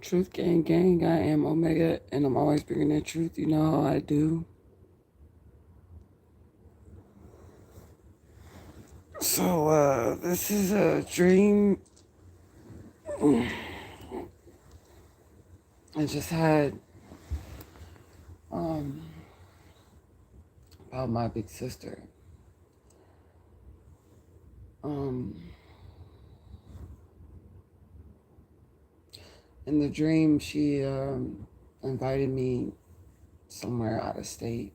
Truth gang gang, I am Omega, and I'm always bringing that truth. You know how I do. So, this is a dream I just had um, about my big sister. Um, in the dream, she invited me somewhere out of state.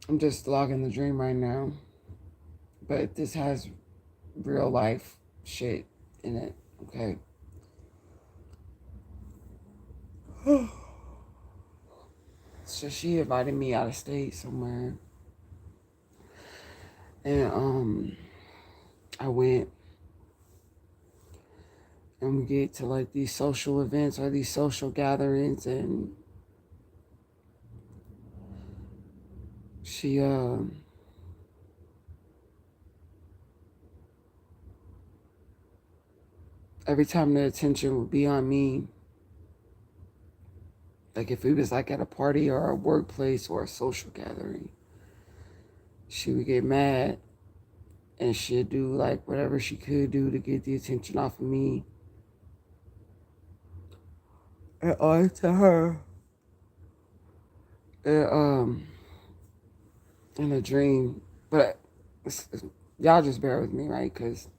I'm just logging the dream right now, but this has real life shit in it, okay? So she invited me out of state somewhere, and I went, and we get to like these social events or these social gatherings, and she every time the attention would be on me, like if we was like at a party or a workplace or a social gathering, she would get mad and she'd do like whatever she could do to get the attention off of me and on to her. And, in a dream, but y'all just bear with me, right? Because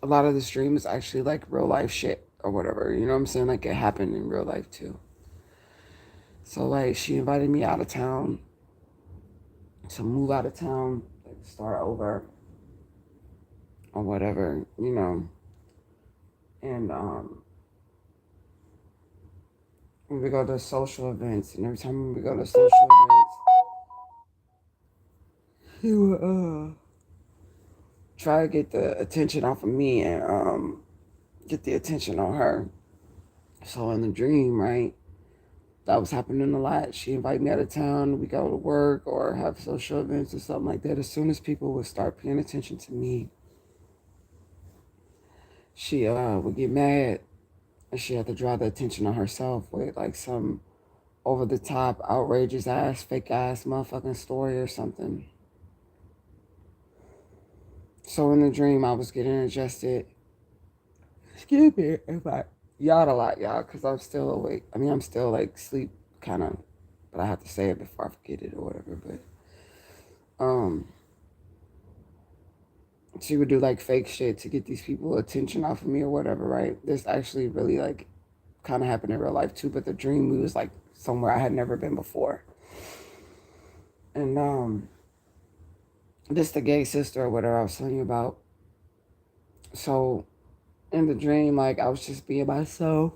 a lot of this dream is actually like real life shit or whatever. You know what I'm saying? Like it happened in real life too. So like she invited me out of town to move out of town, like start over or whatever, you know. And when we go to social events, and every time we go to social events, he would try to get the attention off of me and get the attention on her. So in the dream, right, that was happening a lot. She invited me out of town. We go to work or have social events or something like that. As soon as people would start paying attention to me, she would get mad and she had to draw the attention on herself with like some over the top, outrageous ass, fake ass motherfucking story or something. So in the dream, I was getting adjusted. Excuse me if I yawn a lot, y'all, because I'm still awake. I mean, I'm still like sleep kind of, but I have to say it before I forget it or whatever. But she would do like fake shit to get these people attention off of me or whatever, right? This actually really like kind of happened in real life too, but the dream we was like somewhere I had never been before. And this the gay sister or whatever I was telling you about. So in the dream, like I was just being myself,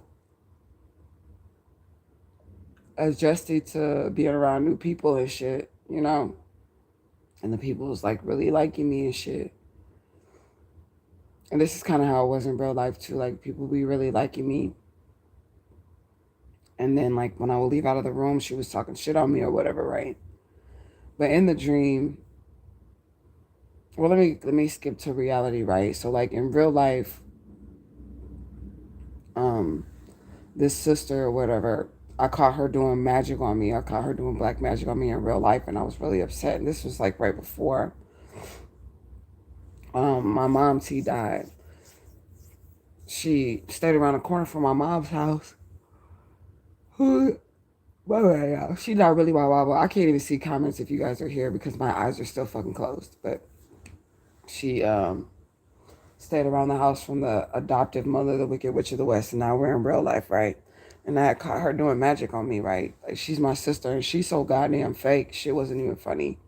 adjusted to being around new people and shit, you know. And the people was like really liking me and shit. And this is kind of how it was in real life too. Like people be really liking me. And then like when I would leave out of the room, she was talking shit on me or whatever, right? But in the dream, well, let me skip to reality, right? So like in real life, um, this sister or whatever, I caught her doing magic on me. I caught her doing black magic on me in real life, and I was really upset. And this was like right before my mom T died. She stayed around the corner from my mom's house. She's not really my mama. I can't even see comments if you guys are here because my eyes are still fucking closed. But she stayed around the house from the adoptive mother, the Wicked Witch of the West, and now we're in real life, right? And I had caught her doing magic on me, right? Like she's my sister, and she's so goddamn fake. Shit wasn't even funny.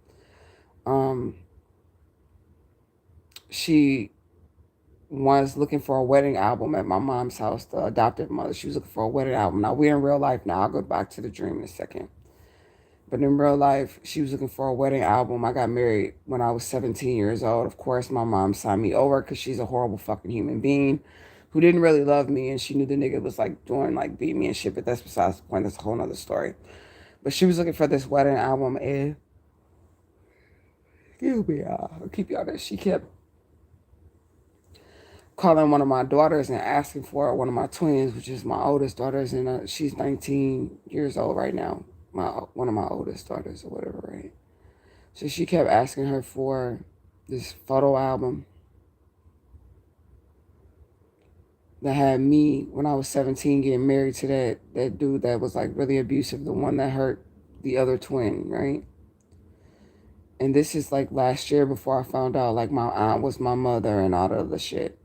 Um, she was looking for a wedding album at my mom's house, the adoptive mother. She was looking for a wedding album. Now we're in real life now. I'll go back to the dream in a second. But in real life, she was looking for a wedding album. I got married when I was 17 years old. Of course, my mom signed me over because she's a horrible fucking human being who didn't really love me. And she knew the nigga was like doing like beat me and shit. But that's besides the point. That's a whole nother story. But she was looking for this wedding album. And excuse me, I'll keep you honest. She kept calling one of my daughters and asking for one of my twins, which is my oldest daughters, and she's 19 years old right now. One of my oldest daughters or whatever, right? So she kept asking her for this photo album that had me when I was 17 getting married to that dude that was like really abusive, the one that hurt the other twin, right? And this is like last year before I found out like my aunt was my mother and all the other shit.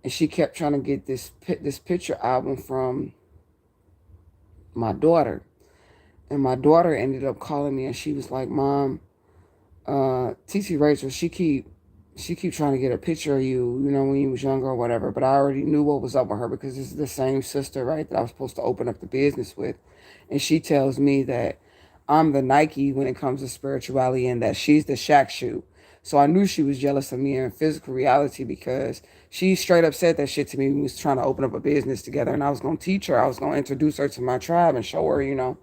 And she kept trying to get this picture album from my daughter. And my daughter ended up calling me and she was like, "Mom, TT Rachel, she keep trying to get a picture of you, you know, when you was younger or whatever." But I already knew what was up with her because this is the same sister, right, that I was supposed to open up the business with. And she tells me that I'm the Nike when it comes to spirituality and that she's the Shaq shoe. So I knew she was jealous of me in physical reality because she straight up said that shit to me when we was trying to open up a business together. And I was going to teach her. I was going to introduce her to my tribe and show her,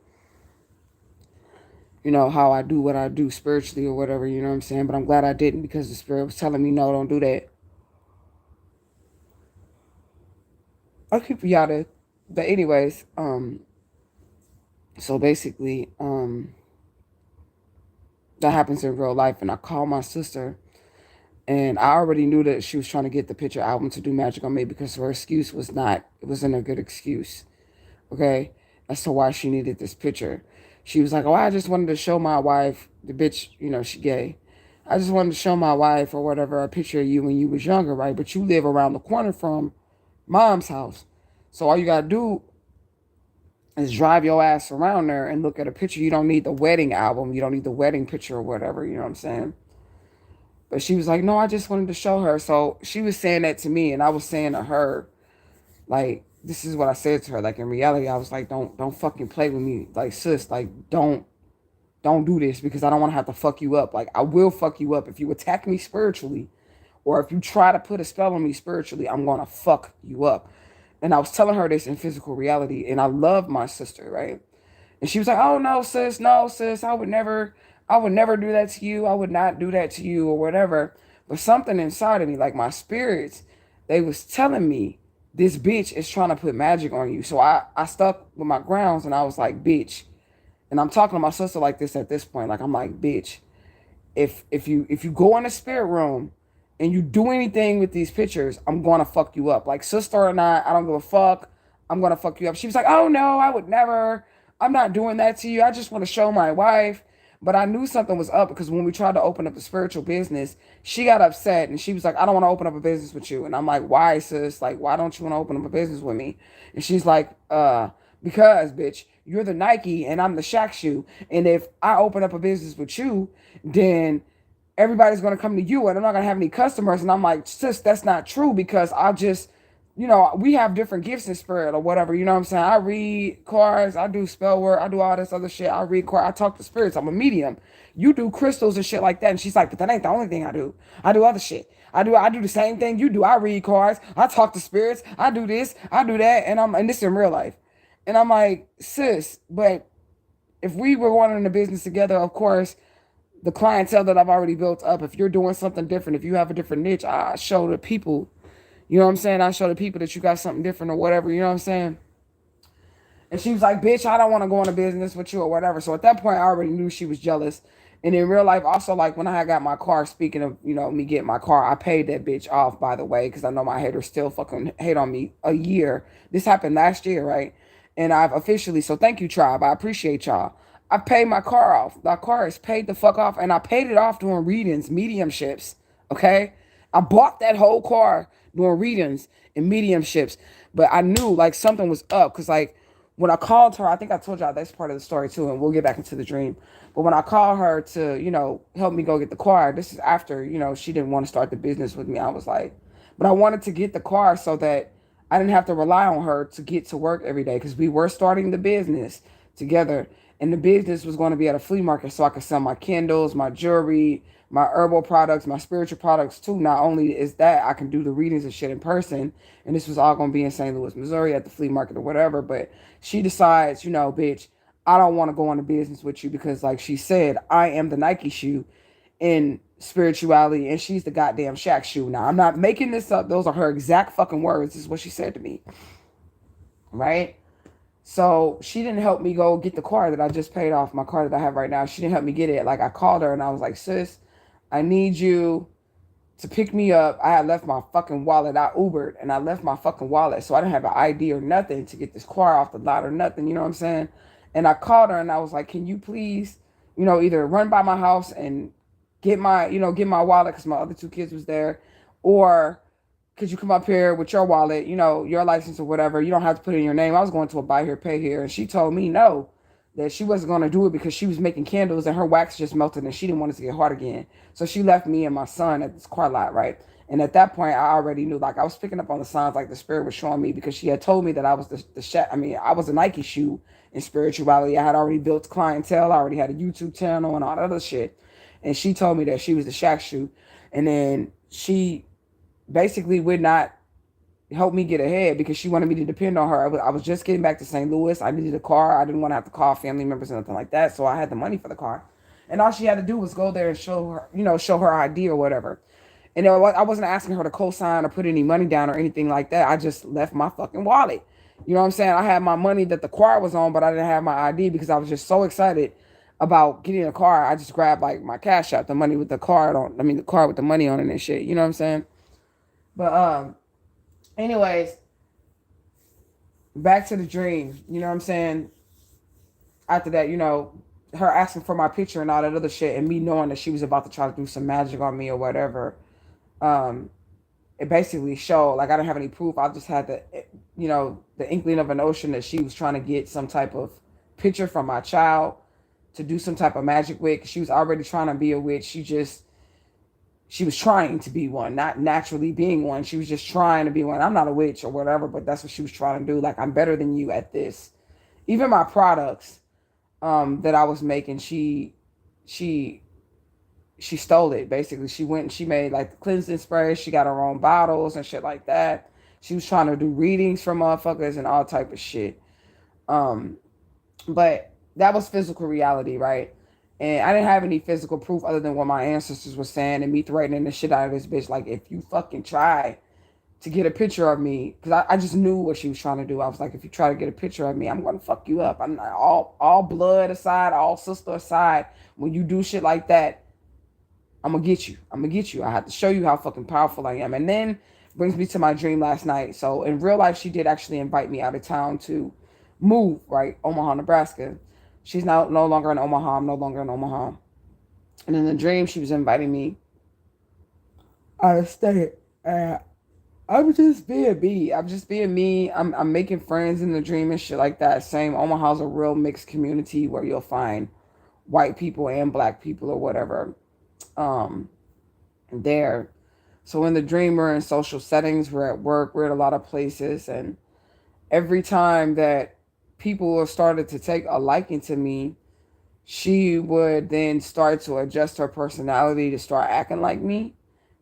how I do what I do spiritually or whatever, you know what I'm saying? But I'm glad I didn't because the spirit was telling me, no, don't do that. I'll keep y'all there. But anyways, so basically, that happens in real life. And I called my sister and I already knew that she was trying to get the picture album to do magic on me because her excuse it wasn't a good excuse. Okay. As to why she needed this picture. She was like, "Oh, I just wanted to show my wife," the bitch, she gay. "I just wanted to show my wife or whatever a picture of you when you was younger, right? But you live around the corner from mom's house. So all you got to do is drive your ass around there and look at a picture. You don't need the wedding album. You don't need the wedding picture or whatever, you know what I'm saying?" But she was like, "No, I just wanted to show her." So she was saying that to me and I was saying to her, like, this is what I said to her. Like, in reality, I was like, don't fucking play with me. Like, sis, like, don't do this because I don't want to have to fuck you up. Like, I will fuck you up if you attack me spiritually or if you try to put a spell on me spiritually, I'm going to fuck you up. And I was telling her this in physical reality, and I love my sister, right? And she was like, "Oh no, sis, I would never do that to you. I would not do that to you or whatever." But something inside of me, like my spirits, they was telling me this bitch is trying to put magic on you. So I stuck with my grounds and I was like, "Bitch." And I'm talking to my sister like this at this point. Like, I'm like, "Bitch, if you go in the spirit room and you do anything with these pictures, I'm gonna fuck you up. Like, sister or not, I don't give a fuck. I'm gonna fuck you up." She was like, "Oh no, I would never. I'm not doing that to you. I just want to show my wife." But I knew something was up because when we tried to open up the spiritual business, she got upset and she was like, "I don't want to open up a business with you." And I'm like, "Why, sis? Like, why don't you want to open up a business with me?" And she's like, "Because, bitch, you're the Nike and I'm the Shaq shoe. And if I open up a business with you, then everybody's going to come to you and I'm not going to have any customers." And I'm like, "Sis, that's not true because I just, we have different gifts in spirit or whatever. You know what I'm saying? I read cards, I do spell work, I do all this other shit. I read cards, I talk to spirits. I'm a medium. You do crystals and shit like that." And she's like, "But that ain't the only thing I do. I do other shit. I do the same thing you do. I read cards, I talk to spirits, I do this, I do that." And this in real life. And I'm like, "Sis, but if we were going into business together, of course, the clientele that I've already built up, if you're doing something different, if you have a different niche, I show the people, you know what I'm saying? I show the people that you got something different or whatever, you know what I'm saying?" And she was like, "Bitch, I don't want to go into business with you or whatever." So at that point, I already knew she was jealous. And in real life, also, like when I got my car, speaking of, me getting my car, I paid that bitch off, by the way, because I know my haters still fucking hate on me a year. This happened last year, right? And I've officially, so thank you, tribe. I appreciate y'all. I paid my car off. My car is paid the fuck off. And I paid it off doing readings, mediumships. Okay? I bought that whole car doing readings and mediumships. But I knew like something was up. Because like when I called her, I think I told y'all that's part of the story too. And we'll get back into the dream. But when I called her to, help me go get the car, this is after, she didn't want to start the business with me. I was like, but I wanted to get the car so that I didn't have to rely on her to get to work every day because we were starting the business together. And the business was going to be at a flea market so I could sell my candles, my jewelry, my herbal products, my spiritual products too. Not only is that, I can do the readings and shit in person. And this was all going to be in St. Louis, Missouri at the flea market or whatever. But she decides, "Bitch, I don't want to go into business with you because like she said, I am the Nike shoe. in spirituality, and she's the goddamn shack shoe. Now, I'm not making this up. Those are her exact fucking words. This is what she said to me. Right? So she didn't help me go get the car that I just paid off, my car that I have right now. She didn't help me get it. Like, I called her and I was like, sis, I need you to pick me up. I had left my fucking wallet. I Ubered and I left my fucking wallet. So I didn't have an ID or nothing to get this car off the lot or nothing. You know what I'm saying? And I called her and I was like, can you please, either run by my house and get my wallet, because my other two kids was there, or could you come up here with your wallet, your license or whatever. You don't have to put it in your name. I was going to a buy here, pay here. And she told me no, that she wasn't going to do it because she was making candles and her wax just melted and she didn't want it to get hard again. So she left me and my son at this car lot, right? And at that point, I already knew, like, I was picking up on the signs, like the spirit was showing me, because she had told me that I was I was a Nike shoe in spirituality. I had already built clientele. I already had a YouTube channel and all that other shit. And she told me that she was the shack shoe. And then she basically would not help me get ahead because she wanted me to depend on her. I was just getting back to St. Louis. I needed a car. I didn't want to have to call family members or nothing like that. So I had the money for the car. And all she had to do was go there and show her ID or whatever. And I wasn't asking her to co-sign or put any money down or anything like that. I just left my fucking wallet. You know what I'm saying? I had my money that the car was on, but I didn't have my ID because I was just so excited about getting a car. I just grabbed like my cash out, the money with the card on. I mean, the card with the money on it and shit. You know what I'm saying? But anyways, back to the dream. You know what I'm saying? After that, her asking for my picture and all that other shit, and me knowing that she was about to try to do some magic on me or whatever. It basically showed, like, I didn't have any proof. I just had the inkling of a notion that she was trying to get some type of picture from my child to do some type of magic with. She was already trying to be a witch. She was trying to be one, not naturally being one. She was just trying to be one. I'm not a witch or whatever, but that's what she was trying to do. Like, I'm better than you at this. Even my products that I was making, she stole it. Basically, she went and she made like the cleansing spray. She got her own bottles and shit like that. She was trying to do readings for motherfuckers and all type of shit. But that was physical reality, right? And I didn't have any physical proof other than what my ancestors were saying and me threatening the shit out of this bitch. Like, if you fucking try to get a picture of me, because I just knew what she was trying to do. I was like, if you try to get a picture of me, I'm going to fuck you up. I'm not, all blood aside, all sister aside, when you do shit like that, I'm going to get you. I'm going to get you. I have to show you how fucking powerful I am. And then brings me to my dream last night. So in real life, she did actually invite me out of town to move, right? Omaha, Nebraska. She's now no longer in Omaha. I'm no longer in Omaha. And in the dream, she was inviting me out of state. I'm just being me. I'm just being me. I'm making friends in the dream and shit like that. Same, Omaha's a real mixed community where you'll find white people and black people or whatever there. So in the dream, we're in social settings. We're at work. We're at a lot of places. And every time that people started to take a liking to me, she would then start to adjust her personality to start acting like me,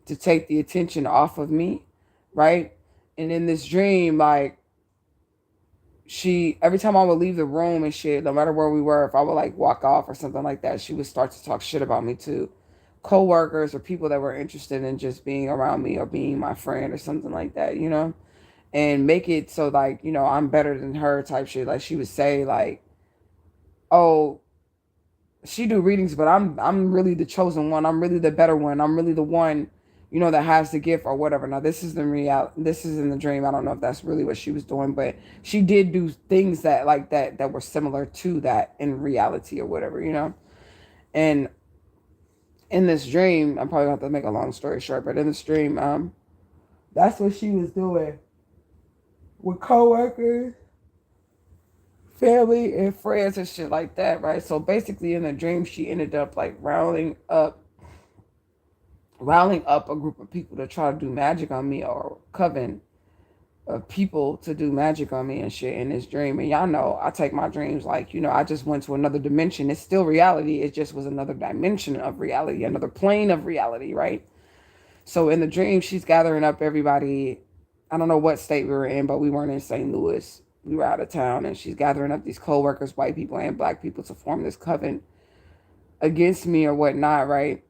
to take the attention off of me, right? And in this dream, like, every time I would leave the room and shit, no matter where we were, if I would like walk off or something like that, she would start to talk shit about me to co-workers or people that were interested in just being around me or being my friend or something like that, and make it so, like, I'm better than her type shit. Like, she would say, like, oh, she do readings, but I'm really the chosen one. I'm really the better one. I'm really the one, that has the gift or whatever. Now, this is the reality. This is in the dream. I don't know if that's really what she was doing, but she did do things that like that were similar to that in reality or whatever, And in this dream, I'm probably going to have to make a long story short, but in this dream, that's what she was doing with coworkers, family, and friends and shit like that, right? So basically, in the dream, she ended up like rounding up a group of people to try to do magic on me, or coven of people to do magic on me and shit in this dream. And y'all know I take my dreams like, I just went to another dimension. It's still reality. It just was another dimension of reality, another plane of reality, right? So in the dream, she's gathering up everybody. I don't know what state we were in, but we weren't in St. Louis. We were out of town, and she's gathering up these co-workers, white people and black people, to form this coven against me or whatnot, right?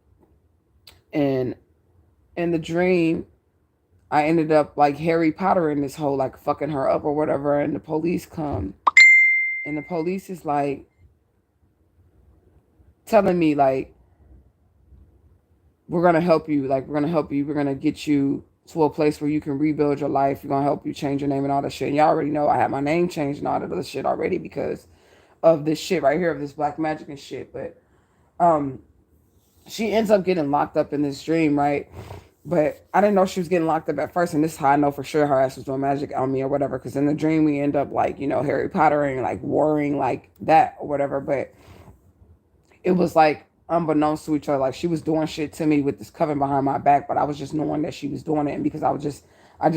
And in the dream, I ended up like Harry Potter in this whole like fucking her up or whatever. And the police come, and the police is like telling me like, we're gonna help you. Like we're gonna help you. We're gonna get you to a place where you can rebuild your life. We're gonna help you change your name and all that shit. And y'all already know I had my name changed and all that other shit already because of this shit right here, of this black magic and shit. But um she ends up getting locked up in this dream, right? But I didn't know she was getting locked up at first, and this is how I know for sure her ass was doing magic on me or whatever. Because in the dream we end up like, you know, Harry Pottering, like warring like that or whatever. But it was like unbeknownst to each other, like she was doing shit to me with this coven behind my back, but I was just knowing that she was doing it, and because I just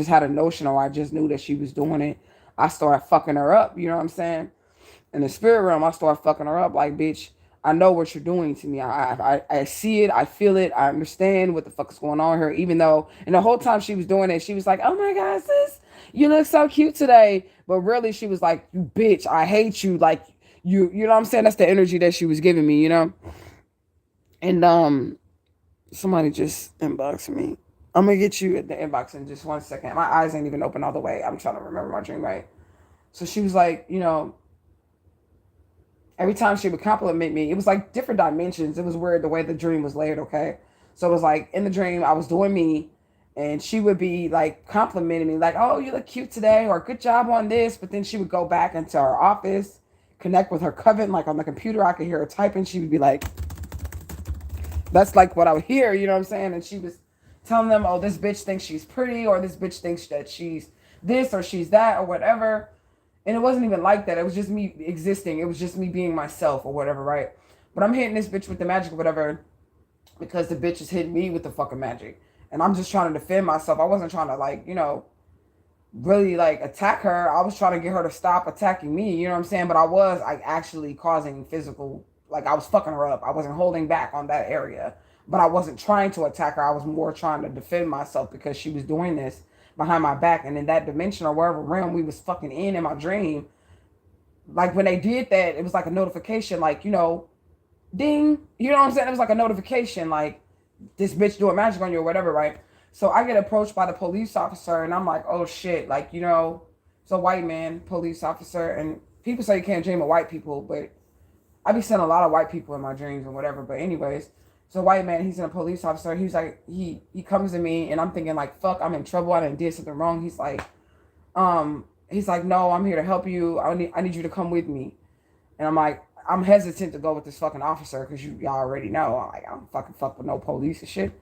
had a notion, or I just knew that she was doing it, I started fucking her up. You know what I'm saying? In the spirit realm, I started fucking her up. Like, bitch, I know what you're doing to me. I see it. I feel it. I understand what the fuck is going on here. Even though, and the whole time she was doing it, she was like, "Oh my God, sis, you look so cute today." But really, she was like, "You bitch, I hate you." Like, you know what I'm saying? That's the energy that she was giving me, you know? And somebody just inboxed me. I'm gonna get you at the inbox in just 1 second. My eyes ain't even open all the way. I'm trying to remember my dream right. So she was like, you know, every time she would compliment me, it was like different dimensions. It was weird the way the dream was layered, okay? So it was like in the dream, I was doing me, and she would be like complimenting me, like, "Oh, you look cute today," or "Good job on this." But then she would go back into her office, connect with her coven, like on the computer. I could hear her typing. She would be like, that's like what I would hear, you know what I'm saying? And she was telling them, "Oh, this bitch thinks she's pretty," or "This bitch thinks that she's this or she's that," or whatever. And it wasn't even like that. It was just me existing. It was just me being myself or whatever, right? But I'm hitting this bitch with the magic or whatever because the bitch is hitting me with the fucking magic. And I'm just trying to defend myself. I wasn't trying to, like, you know, really like attack her. I was trying to get her to stop attacking me, you know what I'm saying? But I was like actually causing physical, like I was fucking her up. I wasn't holding back on that area. But I wasn't trying to attack her. I was more trying to defend myself because she was doing this behind my back. And in that dimension or wherever realm we was fucking in my dream, like when they did that, it was like a notification, like, you know, ding, you know what I'm saying? It was like a notification, like this bitch doing magic on you or whatever, right? So I get approached by the police officer, and I'm like, oh shit, like, you know, it's a white man police officer, and people say you can't dream of white people, but I be seeing a lot of white people in my dreams and whatever. But anyways, so white man, he's a police officer. He's like, he comes to me, and I'm thinking like, fuck, I'm in trouble. I done did something wrong. He's like, no, I'm here to help you. I need you to come with me. And I'm like, I'm hesitant to go with this fucking officer because y'all already know. I'm like, I don't fucking fuck with no police and shit.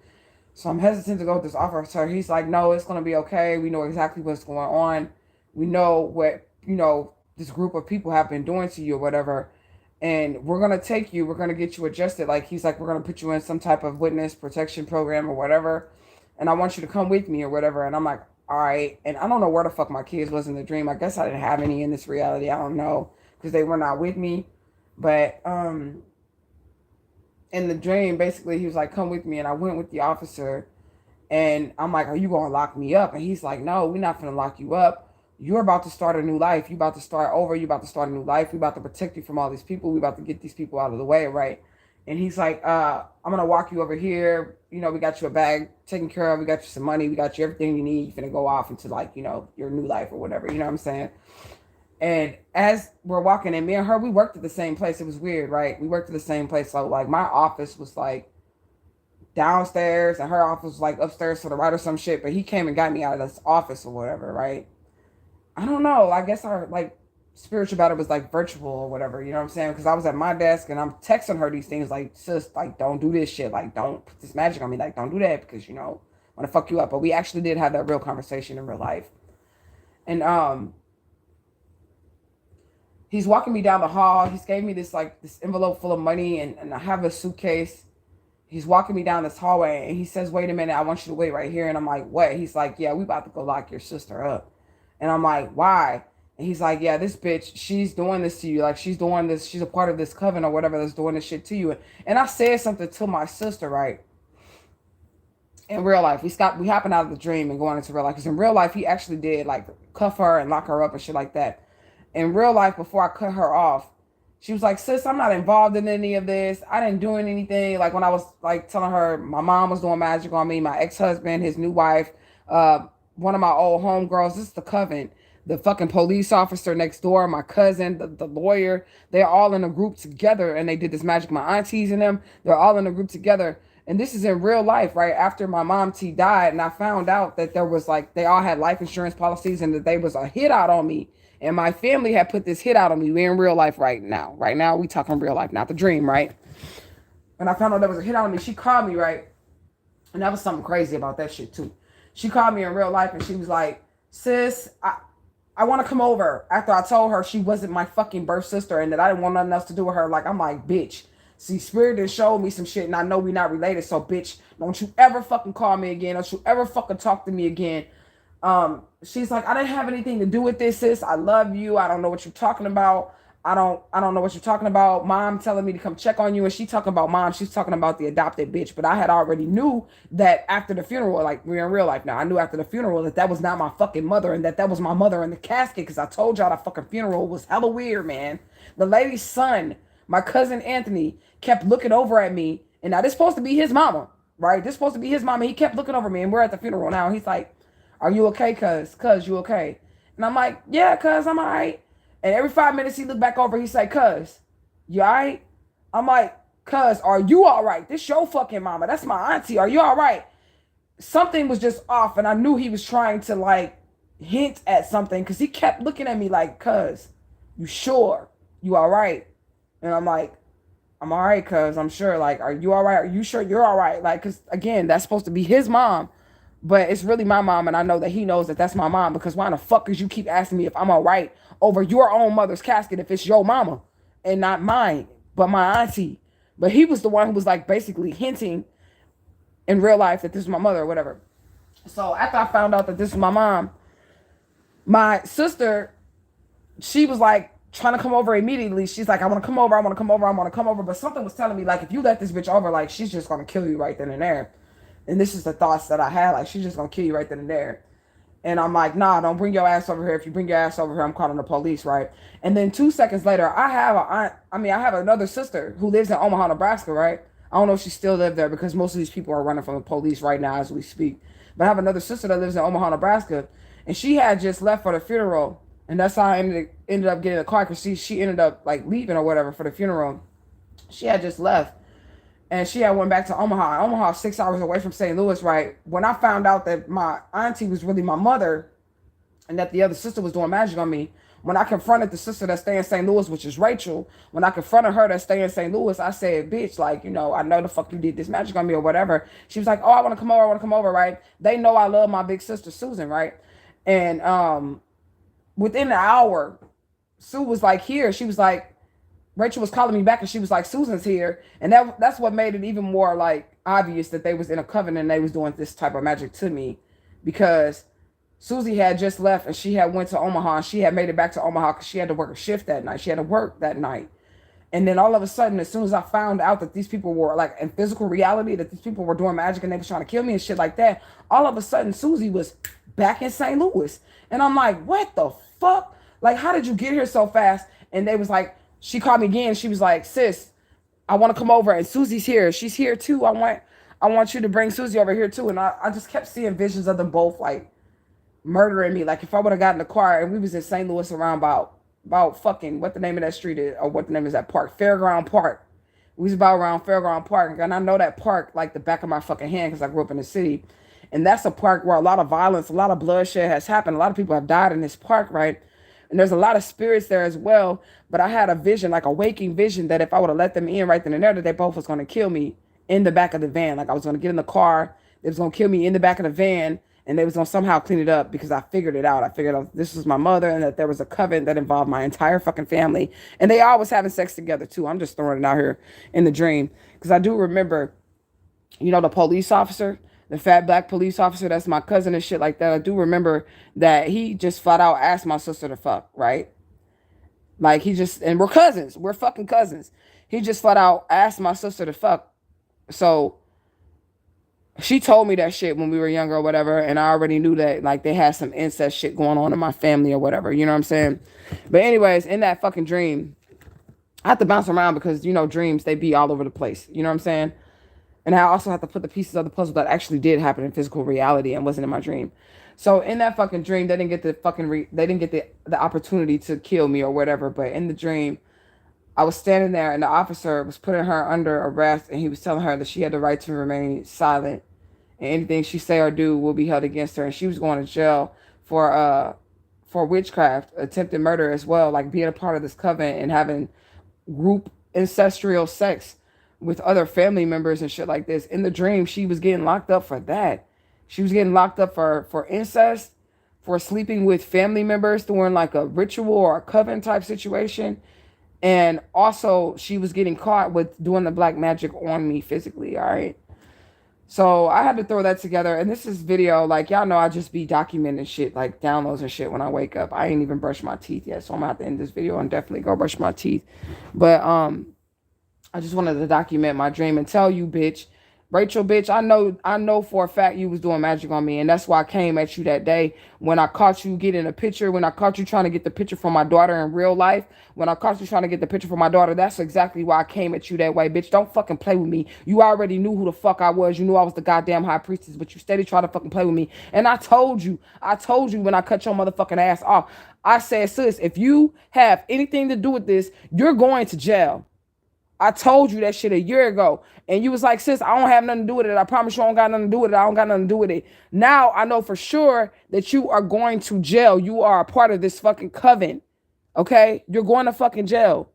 So I'm hesitant to go with this officer. He's like, no, it's gonna be okay. We know exactly what's going on. We know what, you know, this group of people have been doing to you or whatever. And we're gonna take you, we're gonna get you adjusted. Like, he's like, we're gonna put you in some type of witness protection program or whatever. And I want you to come with me or whatever. And I'm like, all right. And I don't know where the fuck my kids was in the dream. I guess I didn't have any in this reality. I don't know. Because they were not with me. But in the dream, basically, he was like, come with me. And I went with the officer. And I'm like, are you going to lock me up? And he's like, no, we're not going to lock you up. You're about to start a new life. You're about to start over. You're about to start a new life. We're about to protect you from all these people. We're about to get these people out of the way, right? And he's like, I'm going to walk you over here. You know, we got you a bag taken care of. We got you some money. We got you everything you need. You're going to go off into, like, you know, your new life or whatever. You know what I'm saying? And as we're walking in, me and her, we worked at the same place. It was weird, right? We worked at the same place. So, like, my office was, like, downstairs, and her office was, like, upstairs to the right or some shit. But he came and got me out of this office or whatever, right? I don't know. I guess our, like, spiritual battle was, like, virtual or whatever. You know what I'm saying? Because I was at my desk, and I'm texting her these things, like, sis, like, don't do this shit. Like, don't put this magic on me. Like, don't do that because, you know, I want to fuck you up. But we actually did have that real conversation in real life. And, he's walking me down the hall. He's gave me this, like, this envelope full of money, and I have a suitcase. He's walking me down this hallway, and he says, wait a minute, I want you to wait right here. And I'm like, what? He's like, yeah, we about to go lock your sister up. And I'm like, why? And he's like, yeah, this bitch, she's doing this to you. Like, she's doing this. She's a part of this coven or whatever that's doing this shit to you. And I said something to my sister, right? In real life, we happened out of the dream and going into real life. Because in real life, he actually did, like, cuff her and lock her up and shit like that. In real life, before I cut her off, She was like, sis, I'm not involved in any of this. I didn't do anything. Like when I was like telling her my mom was doing magic on me, my ex-husband, his new wife, one of my old homegirls, this is the coven, the fucking police officer next door, my cousin, the lawyer, they're all in a group together and they did this magic. My aunties and them, they're all in a group together. And this is in real life, right? After my mom T died, and I found out that there was like, they all had life insurance policies and that there was a hit out on me. And my family had put this hit out on me. We're in real life right now. Right now, we talking real life, not the dream, right? And I found out there was a hit out on me. She called me, right? And that was something crazy about that shit, too. She called me in real life and she was like, sis, I want to come over. After I told her she wasn't my fucking birth sister and that I didn't want nothing else to do with her. Like, I'm like, bitch. See, Spirit done showed me some shit and I know we not related. So, bitch, don't you ever fucking call me again. Don't you ever fucking talk to me again. She's like, I didn't have anything to do with this, sis. I love you. I don't know what you're talking about. I don't know what you're talking about. Mom telling me to come check on you. And she talking about mom. She's talking about the adopted bitch. But I had already knew that after the funeral, like we're in real life now. I knew after the funeral that was not my fucking mother and that was my mother in the casket. Cause I told y'all the fucking funeral was hella weird, man. The lady's son, my cousin Anthony, kept looking over at me. And now this is supposed to be his mama, right? This is supposed to be his mama. He kept looking over me and we're at the funeral now. He's like, are you okay, cuz? Cuz, you okay? And I'm like, yeah, cuz, I'm all right. And every 5 minutes he looked back over, he said, cuz, you all right? I'm like, cuz, are you all right? This your fucking mama. That's my auntie. Are you all right? Something was just off, and I knew he was trying to, like, hint at something, because he kept looking at me like, cuz, you sure? You all right? And I'm like, I'm all right, cuz, I'm sure. Like, are you all right? Are you sure you're all right? Like, because, again, that's supposed to be his mom. But it's really my mom, and I know that he knows that that's my mom, because why the fuck is you keep asking me if I'm all right over your own mother's casket if it's your mama and not mine, but my auntie? But he was the one who was like basically hinting in real life that this is my mother or whatever. So after I found out that this is my mom, my sister, she was like trying to come over immediately. She's like, I want to come over, I want to come over, I want to come over. But something was telling me, like, if you let this bitch over, like, she's just going to kill you right then and there. And this is the thoughts that I had. Like, she's just going to kill you right then and there. And I'm like, nah, don't bring your ass over here. If you bring your ass over here, I'm calling the police, right? And then 2 seconds later, I have another sister who lives in Omaha, Nebraska, right? I don't know if she still lives there because most of these people are running from the police right now as we speak. But I have another sister that lives in Omaha, Nebraska. And she had just left for the funeral. And that's how I ended up getting a car, because she ended up, like, leaving or whatever for the funeral. She had just left. And she had went back to Omaha. Omaha, 6 hours away from St. Louis, right? When I found out that my auntie was really my mother and that the other sister was doing magic on me, when I confronted the sister that stay in St. Louis, which is Rachel, when I confronted her that stay in St. Louis, I said, bitch, like, you know, I know the fuck you did this magic on me or whatever. She was like, oh, I want to come over, right? They know I love my big sister, Susan, right? And within an hour, Sue was like, here. She was like, Rachel was calling me back and she was like, Susan's here. And that's what made it even more like obvious that they was in a covenant and they was doing this type of magic to me, because Susie had just left and she had went to Omaha and she had made it back to Omaha because she had to work a shift that night. She had to work that night. And then all of a sudden, as soon as I found out that these people were like in physical reality, that these people were doing magic and they was trying to kill me and shit like that, all of a sudden Susie was back in St. Louis. And I'm like, what the fuck? Like, how did you get here so fast? And they was like, she called me again. She was like, sis, I want to come over. And Susie's here. She's here too. I want you to bring Susie over here too. And I just kept seeing visions of them both like murdering me. Like if I would have gotten in the car and we was in St. Louis around about fucking what the name of that street is, or what the name is that park, Fairground Park. We was about around Fairground Park. And I know that park like the back of my fucking hand because I grew up in the city. And that's a park where a lot of violence, a lot of bloodshed has happened. A lot of people have died in this park, right? And there's a lot of spirits there as well. But I had a vision, like a waking vision, that if I would have let them in right then and there, that they both was going to kill me in the back of the van. Like I was going to get in the car. They was going to kill me in the back of the van. And they was going to somehow clean it up because I figured it out. I figured out this was my mother and that there was a covenant that involved my entire fucking family. And they all was having sex together too. I'm just throwing it out here in the dream. Because I do remember, you know, the police officer, the fat black police officer that's my cousin and shit like that. I do remember that he just flat out asked my sister to fuck, right? Like he just, and we're cousins. We're fucking cousins. He just flat out asked my sister to fuck. So she told me that shit when we were younger or whatever. And I already knew that like they had some incest shit going on in my family or whatever. You know what I'm saying? But anyways, in that fucking dream, I have to bounce around because, you know, dreams, they be all over the place. You know what I'm saying? And I also have to put the pieces of the puzzle that actually did happen in physical reality and wasn't in my dream. So in that fucking dream, they didn't get the they didn't get the opportunity to kill me or whatever. But in the dream, I was standing there and the officer was putting her under arrest and he was telling her that she had the right to remain silent and anything she say or do will be held against her. And she was going to jail for witchcraft, attempted murder as well, like being a part of this coven and having group ancestral sex with other family members and shit like this. In the dream, she was getting locked up for that. She was getting locked up for incest, for sleeping with family members during like a ritual or a coven type situation. And also she was getting caught with doing the black magic on me physically. All right. So I had to throw that together. And this is video, like, y'all know I just be documenting shit, like downloads and shit when I wake up. I ain't even brushed my teeth yet. So I'm gonna have to end this video and definitely go brush my teeth. But I just wanted to document my dream and tell you, bitch, Rachel, bitch, I know for a fact you was doing magic on me. And that's why I came at you that day when I caught you getting a picture, when I caught you trying to get the picture from my daughter in real life, when I caught you trying to get the picture from my daughter. That's exactly why I came at you that way, bitch. Don't fucking play with me. You already knew who the fuck I was. You knew I was the goddamn high priestess, but you steady trying to fucking play with me. And I told you when I cut your motherfucking ass off, I said, sis, if you have anything to do with this, you're going to jail. I told you that shit a year ago. And you was like, sis, I don't have nothing to do with it. I promise you I don't got nothing to do with it. I don't got nothing to do with it. Now I know for sure that you are going to jail. You are a part of this fucking coven. Okay? You're going to fucking jail.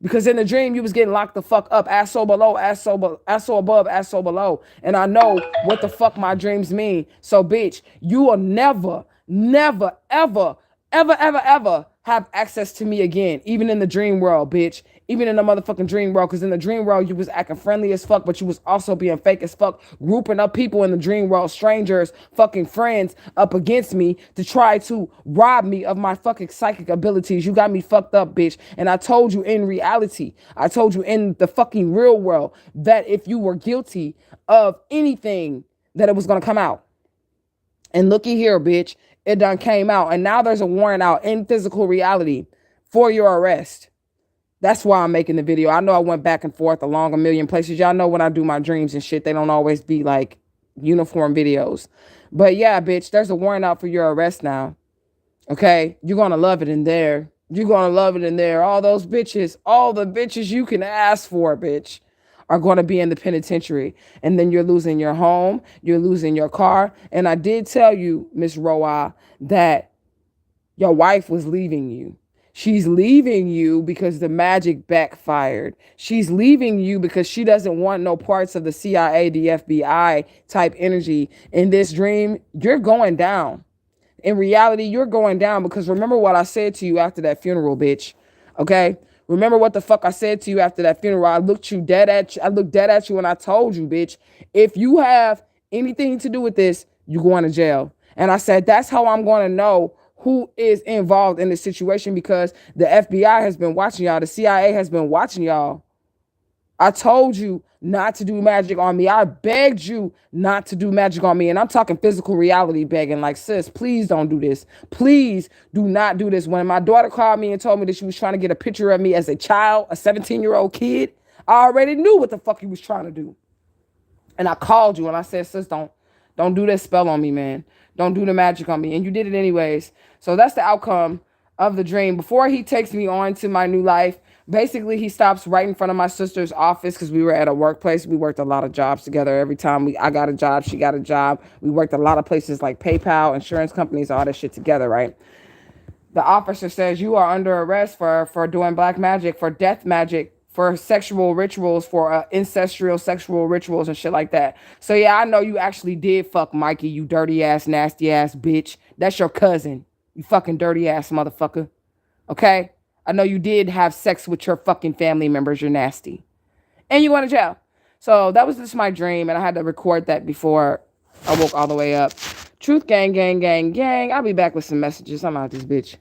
Because in the dream, you was getting locked the fuck up. Ass so below, ass so above, ass so below. And I know what the fuck my dreams mean. So, bitch, you will never, never, ever, ever, ever, ever have access to me again. Even in the dream world, bitch. Even in the motherfucking dream world. Because in the dream world, you was acting friendly as fuck, but you was also being fake as fuck. Grouping up people in the dream world, strangers, fucking friends, up against me to try to rob me of my fucking psychic abilities. You got me fucked up, bitch. And I told you in reality, I told you in the fucking real world, that if you were guilty of anything, that it was going to come out. And looky here, bitch. It done came out. And now there's a warrant out in physical reality for your arrest. That's why I'm making the video. I know I went back and forth along a million places. Y'all know when I do my dreams and shit, they don't always be like uniform videos. But yeah, bitch, there's a warrant out for your arrest now. Okay? You're going to love it in there. You're going to love it in there. All those bitches, all the bitches you can ask for, bitch, are going to be in the penitentiary. And then you're losing your home. You're losing your car. And I did tell you, Miss Roa, that your wife was leaving you. She's leaving you because the magic backfired. She's leaving you because she doesn't want no parts of the CIA, the FBI type energy. In this dream, you're going down. In reality, you're going down because remember what I said to you after that funeral, bitch. Okay? Remember what the fuck I said to you after that funeral. I looked dead at you and I told you, bitch, if you have anything to do with this, you're going to jail. And I said, that's how I'm going to know who is involved in this situation because the FBI has been watching y'all. The CIA has been watching y'all. I told you not to do magic on me. I begged you not to do magic on me. And I'm talking physical reality begging. Like, sis, please don't do this. Please do not do this. When my daughter called me and told me that she was trying to get a picture of me as a child, a 17-year-old kid, I already knew what the fuck you was trying to do. And I called you and I said, sis, don't do that spell on me, man. Don't do the magic on me. And you did it anyways. So that's the outcome of the dream. Before he takes me on to my new life, basically he stops right in front of my sister's office because we were at a workplace. We worked a lot of jobs together. Every time I got a job, she got a job. We worked a lot of places like PayPal, insurance companies, all that shit together, right? The officer says, you are under arrest for doing black magic, for death magic, for sexual rituals, for ancestral sexual rituals and shit like that. So yeah, I know you actually did fuck Mikey, you dirty ass, nasty ass bitch. That's your cousin. You fucking dirty ass motherfucker. Okay? I know you did have sex with your fucking family members. You're nasty. And you went to jail. So that was just my dream. And I had to record that before I woke all the way up. Truth gang, gang, gang, gang. I'll be back with some messages. I'm out this bitch.